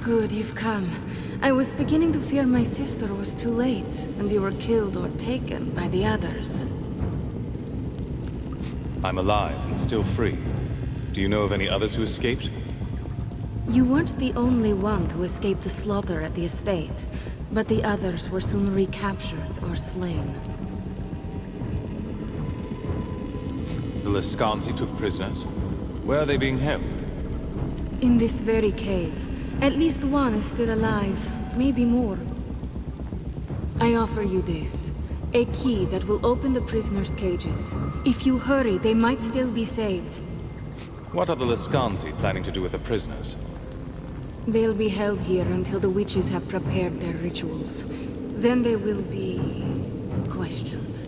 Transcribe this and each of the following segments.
Good, you've come. I was beginning to fear my sister was too late, and you were killed or taken by the others. I'm alive and still free. Do you know of any others who escaped? You weren't the only one who escaped the slaughter at the estate, but the others were soon recaptured or slain. The Lascanzi took prisoners? Where are they being held? In this very cave. At least one is still alive, maybe more. I offer you this. A key that will open the prisoners' cages. If you hurry, they might still be saved. What are the Lascanzi planning to do with the prisoners? They'll be held here until the witches have prepared their rituals. Then they will be questioned.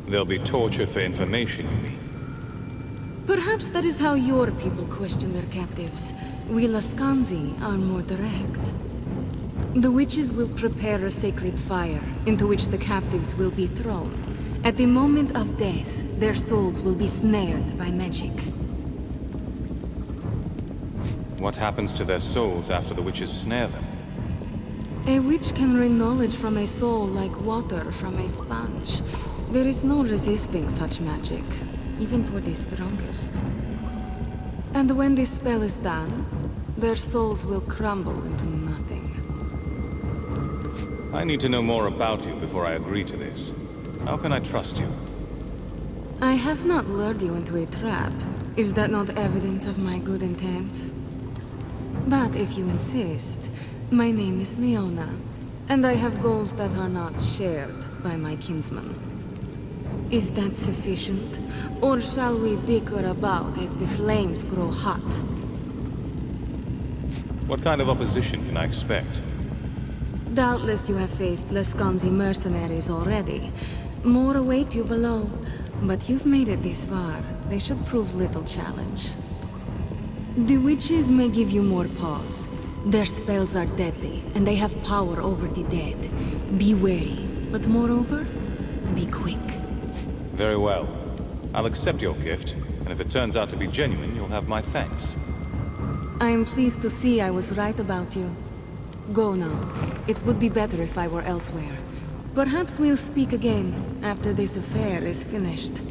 They'll be tortured for information, you mean? Perhaps that is how your people question their captives. We Lascanzi are more direct. The witches will prepare a sacred fire, into which the captives will be thrown. At the moment of death, their souls will be snared by magic. What happens to their souls after the witches snare them? A witch can wring knowledge from a soul like water from a sponge. There is no resisting such magic, even for the strongest. And when this spell is done, their souls will crumble into nothing. I need to know more about you before I agree to this. How can I trust you? I have not lured you into a trap. Is that not evidence of my good intent? But if you insist, my name is Leona, and I have goals that are not shared by my kinsman. Is that sufficient? Or shall we dicker about as the flames grow hot? What kind of opposition can I expect? Doubtless you have faced Lascanzi mercenaries already. More await you below, but you've made it this far. They should prove little challenge. The witches may give you more pause. Their spells are deadly, and they have power over the dead. Be wary, but moreover, be quick. Very well. I'll accept your gift, and if it turns out to be genuine, you'll have my thanks. I am pleased to see I was right about you. Go now. It would be better if I were elsewhere. Perhaps we'll speak again after this affair is finished.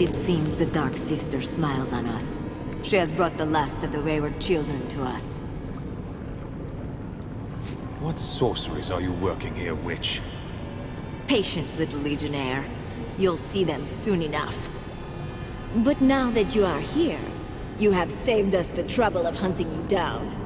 It seems the Dark Sister smiles on us. She has brought the last of the wayward children to us. What sorceries are you working here, witch? Patience, little Legionnaire. You'll see them soon enough. But now that you are here, you have saved us the trouble of hunting you down.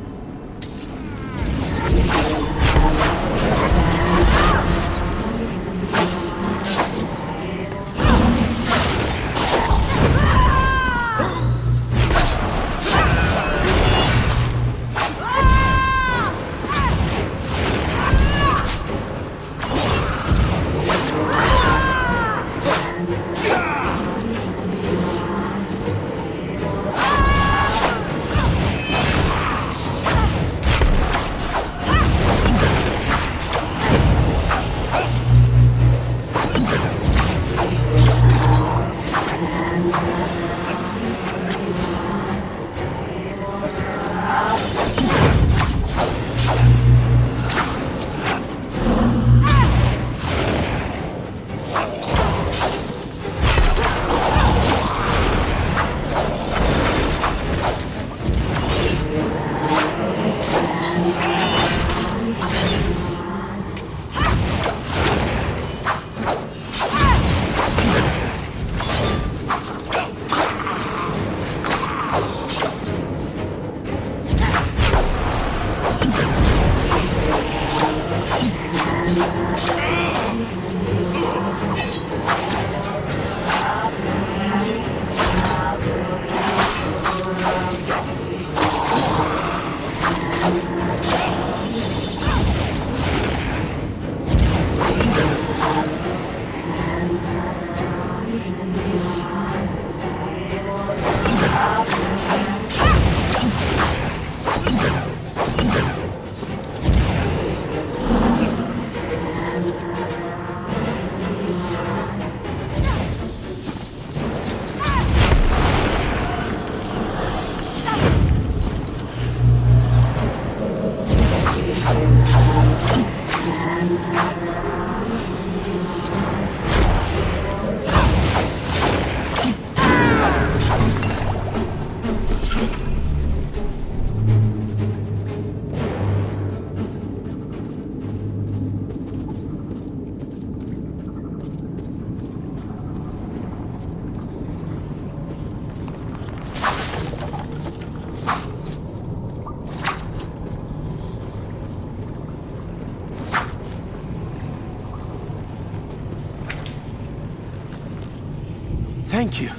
Thank you.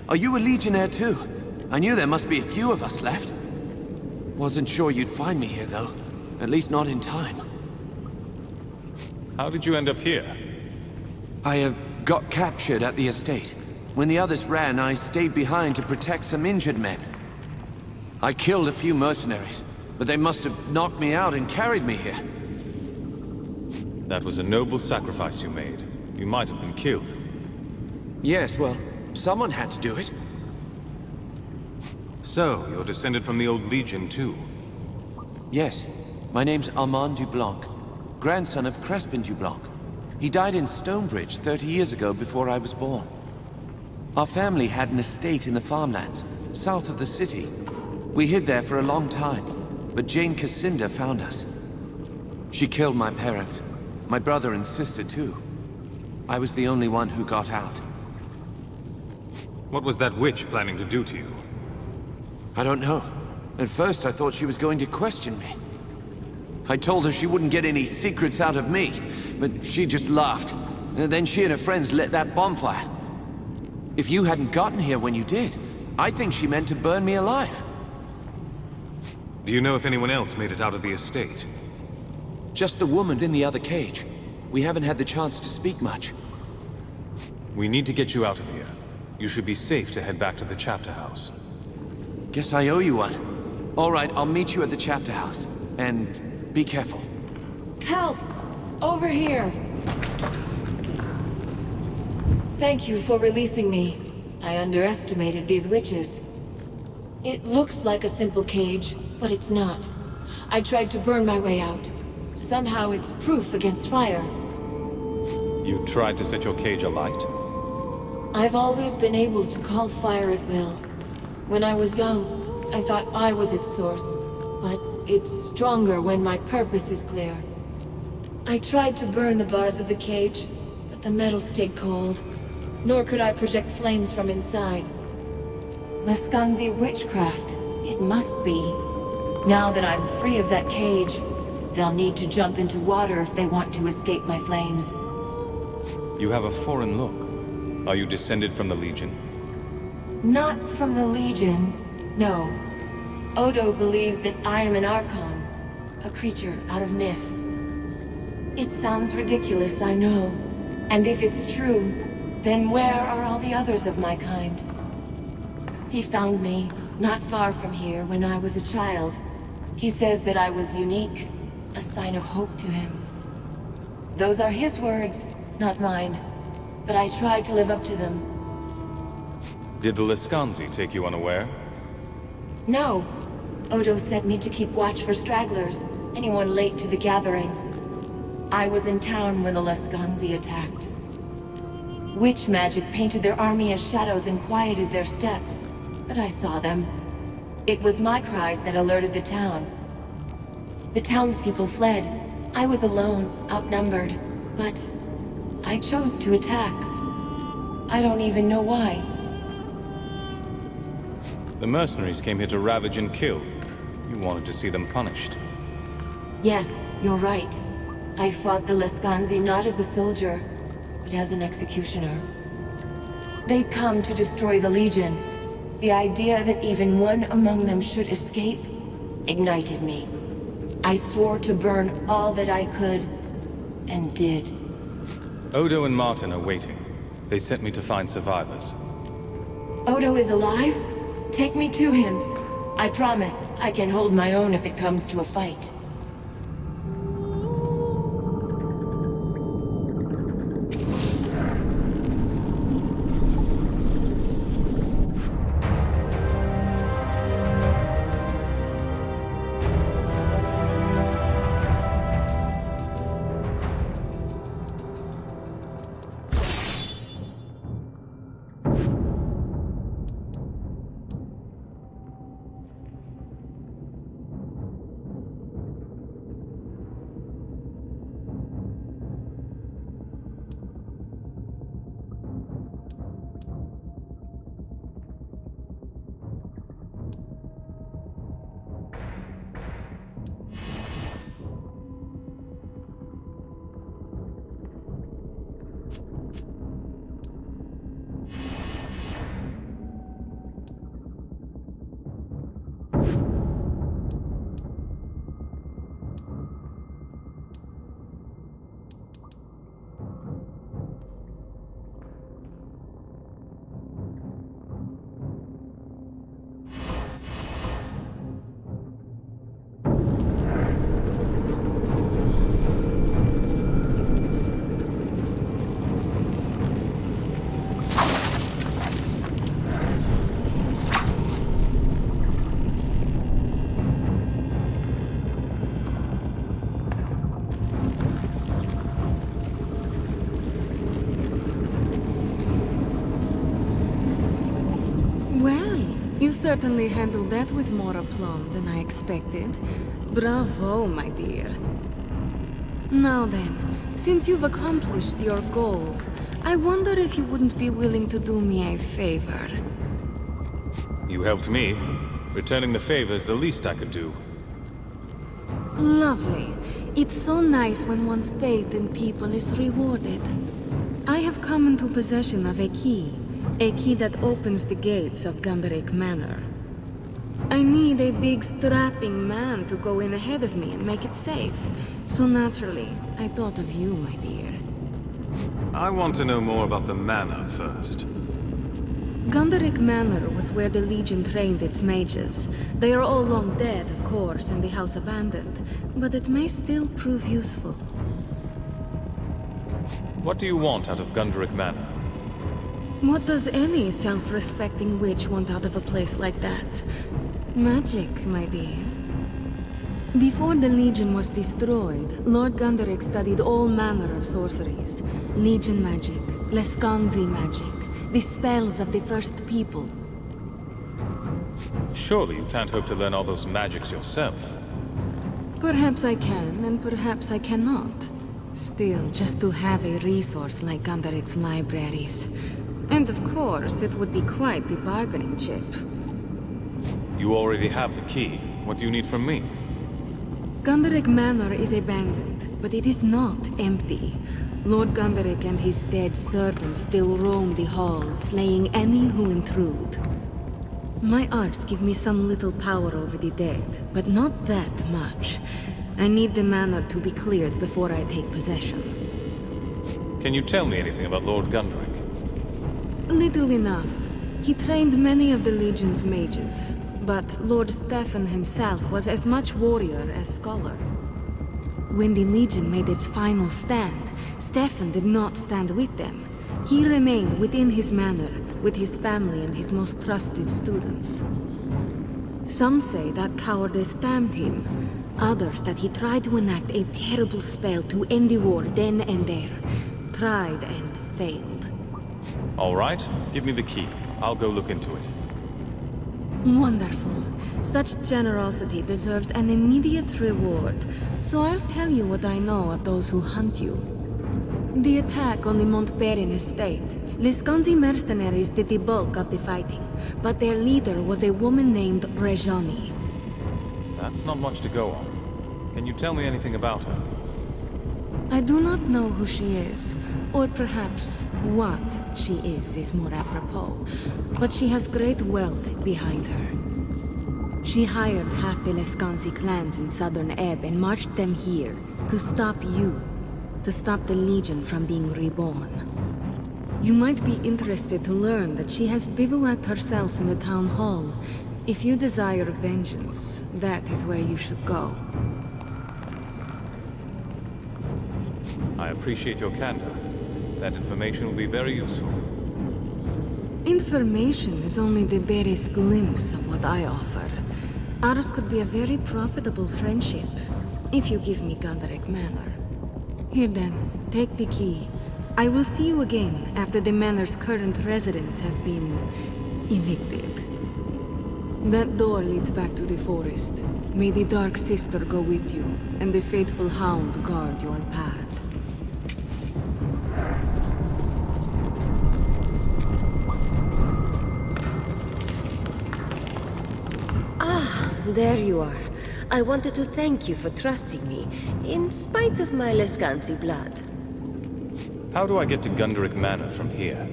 Are you a Legionnaire too? I knew there must be a few of us left. Wasn't sure you'd find me here though. At least not in time. How did you end up here? I got captured at the estate. When the others ran, I stayed behind to protect some injured men. I killed a few mercenaries, but they must have knocked me out and carried me here. That was a noble sacrifice you made. You might have been killed. Yes, well, someone had to do it. So, you're descended from the old Legion too? Yes. My name's Armand Dublanc, grandson of Crespin Dublanc. He died in Stonebridge 30 years ago before I was born. Our family had an estate in the farmlands, south of the city. We hid there for a long time, but Jane Cassinda found us. She killed my parents, my brother and sister too. I was the only one who got out. What was that witch planning to do to you? I don't know. At first I thought she was going to question me. I told her she wouldn't get any secrets out of me, but she just laughed. And then she and her friends lit that bonfire. If you hadn't gotten here when you did, I think she meant to burn me alive. Do you know if anyone else made it out of the estate? Just the woman in the other cage. We haven't had the chance to speak much. We need to get you out of here. You should be safe to head back to the chapter house. Guess I owe you one. All right, I'll meet you at the chapter house. And be careful. Help! Over here! Thank you for releasing me. I underestimated these witches. It looks like a simple cage, but it's not. I tried to burn my way out. Somehow it's proof against fire. You tried to set your cage alight? I've always been able to call fire at will. When I was young, I thought I was its source, but it's stronger when my purpose is clear. I tried to burn the bars of the cage, but the metal stayed cold, nor could I project flames from inside. Leskanzi witchcraft, it must be. Now that I'm free of that cage, they'll need to jump into water if they want to escape my flames. You have a foreign look. Are you descended from the Legion? Not from the Legion, no. Odo believes that I am an Archon, a creature out of myth. It sounds ridiculous, I know. And if it's true, then where are all the others of my kind? He found me, not far from here, when I was a child. He says that I was unique, a sign of hope to him. Those are his words, not mine. But I tried to live up to them. Did the Leskanzi take you unaware? No. Odo sent me to keep watch for stragglers, anyone late to the gathering. I was in town when the Leskanzi attacked. Witch magic painted their army as shadows and quieted their steps, but I saw them. It was my cries that alerted the town. The townspeople fled. I was alone, outnumbered, but I chose to attack. I don't even know why. The mercenaries came here to ravage and kill. You wanted to see them punished. Yes, you're right. I fought the Leskanzi not as a soldier, but as an executioner. They'd come to destroy the Legion. The idea that even one among them should escape ignited me. I swore to burn all that I could, and did. Odo and Martin are waiting. They sent me to find survivors. Odo is alive? Take me to him. I promise I can hold my own if it comes to a fight. You certainly handled that with more aplomb than I expected. Bravo, my dear. Now then, since you've accomplished your goals, I wonder if you wouldn't be willing to do me a favor. You helped me. Returning the favor is the least I could do. Lovely. It's so nice when one's faith in people is rewarded. I have come into possession of a key that opens the gates of Gunderic Manor. I need a big strapping man to go in ahead of me and make it safe. So naturally, I thought of you, my dear. I want to know more about the manor first. Gunderic Manor was where the Legion trained its mages. They are all long dead, of course, and the house abandoned, but it may still prove useful. What do you want out of Gunderic Manor? What does any self-respecting witch want out of a place like that? Magic, my dear. Before the Legion was destroyed, Lord Gunderic studied all manner of sorceries. Legion magic, Leskanzi magic, the spells of the first people. Surely you can't hope to learn all those magics yourself. Perhaps I can, and perhaps I cannot. Still, just to have a resource like Gundrik's libraries. And of course, it would be quite the bargaining chip. You already have the key. What do you need from me? Gundrik Manor is abandoned, but it is not empty. Lord Gundrik and his dead servants still roam the halls, slaying any who intrude. My arts give me some little power over the dead, but not that much. I need the manor to be cleared before I take possession. Can you tell me anything about Lord Gundrik? Little enough. He trained many of the Legion's mages, but Lord Stefan himself was as much warrior as scholar. When the Legion made its final stand, Stefan did not stand with them. He remained within his manor, with his family and his most trusted students. Some say that cowardice damned him. Others that he tried to enact a terrible spell to end the war then and there. Tried and failed. All right, give me the key. I'll go look into it. Wonderful. Such generosity deserves an immediate reward, so I'll tell you what I know of those who hunt you. The attack on the Montbarren estate. Lescanzi mercenaries did the bulk of the fighting, but their leader was a woman named Rejani. That's not much to go on. Can you tell me anything about her? I do not know who she is, or perhaps what she is more apropos, but she has great wealth behind her. She hired half the Lescanzi clans in southern Ebb and marched them here to stop you, to stop the Legion from being reborn. You might be interested to learn that she has bivouacked herself in the town hall. If you desire vengeance, that is where you should go. I appreciate your candor. That information will be very useful. Information is only the barest glimpse of what I offer. Ours could be a very profitable friendship, if you give me Gundrik Manor. Here then, take the key. I will see you again after the manor's current residents have been evicted. That door leads back to the forest. May the Dark Sister go with you, and the faithful hound guard your path. There you are. I wanted to thank you for trusting me, in spite of my Lescanzi blood. How do I get to Gundrik Manor from here?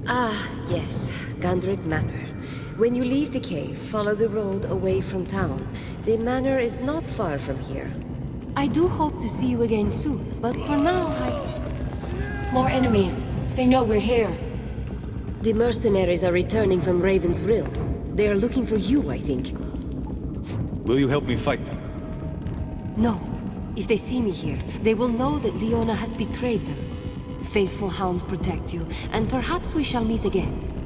Ah, yes, Gundrik Manor. When you leave the cave, follow the road away from town. The manor is not far from here. I do hope to see you again soon, but for now, More enemies. They know we're here. The mercenaries are returning from Raven's Rill. They are looking for you, I think. Will you help me fight them? No. If they see me here, they will know that Leona has betrayed them. Faithful hound protect you, and perhaps we shall meet again.